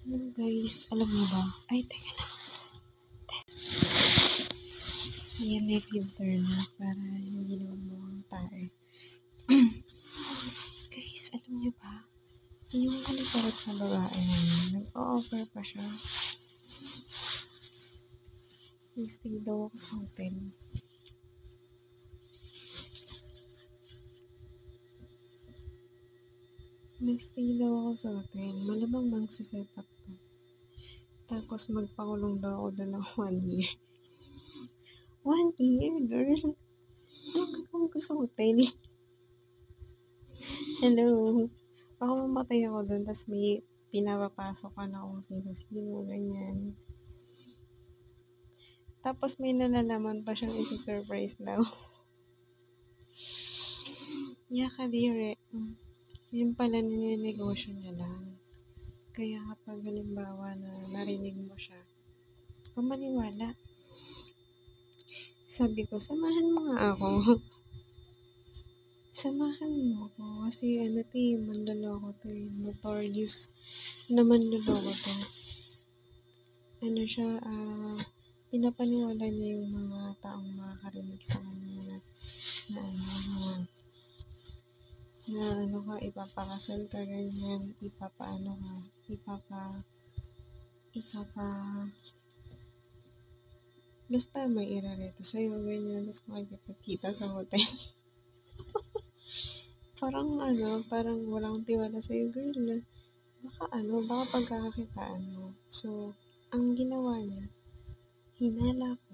Guys, alam niyo ba? Ay, teka lang. Yan, may filter na para hindi naman mukhang tae. Guys, alam niyo ba? Yung kaliparot na babae namin, nag-o-offer pa siya. Nag-stay daw ako sa hotel. Nag-stay daw ako sa hotel. Malamang magsiset up to. Tapos magpakulong daw ako doon ng 1 year. 1 year, girl? Anong gagawin ko sa hotel? Hello? Baka mamatay ako doon, tapos may pinapapasok ka na kung sino-sino, ganyan. Tapos may nalalaman pa siyang isi-surprise daw. Yakadire. Yun pala nininegosyo niya lang. Kaya kapag halimbawa na narinig mo siya, maniwala. Sabi ko, samahan mo nga ako. Samahan mo ako. Kasi manloloko to eh. Notorious na manloloko to. Pinapaniwala niya yung mga taong makakarinig sa kanya na ipapakasal ka, ganyan, basta may irareto sa'yo, ganyan, tapos makikipagkita sa hotel. Parang walang tiwala sa'yo, girl. Baka pagkakakitaan mo. So, ang ginawa niya, hinala ko,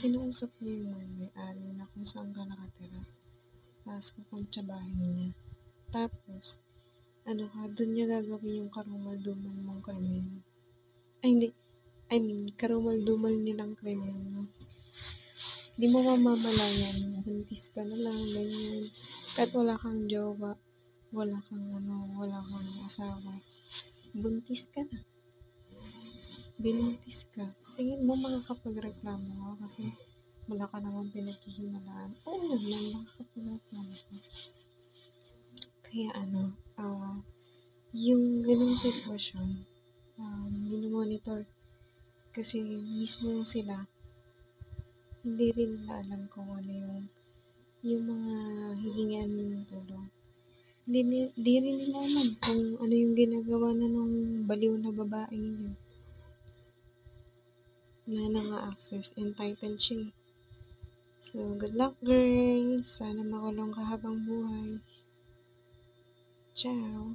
kinausap niya yung mga may-ari na kung saan ka nakatira. Tapos kukuntsabahin niya. Tapos, doon niya gagawin yung karumal-dumal mong krimen. Karumal-dumal nilang krimen, no? Di mo mamamalayan, buntis ka na lang, ganyan. Kahit wala kang jowa, wala kang asawa, buntis ka na. Binuntis ka. Tingin mo makakapagreklamo ka kasi wala ka naman pinaghihimalaan. Oo naman, makakapagreklamo ka. Kaya yung ganung sitwasyon, minomonitor kasi mismo sila, hindi rin nila alam kung ano yung mga hihingian ng tulong. Hindi rin nila alam kung ano yung ginagawa na nung baliw na babaeng yun. Wala na nga access, entitled siya. So, good luck, girl. Sana makulong ka habang buhay. Ciao.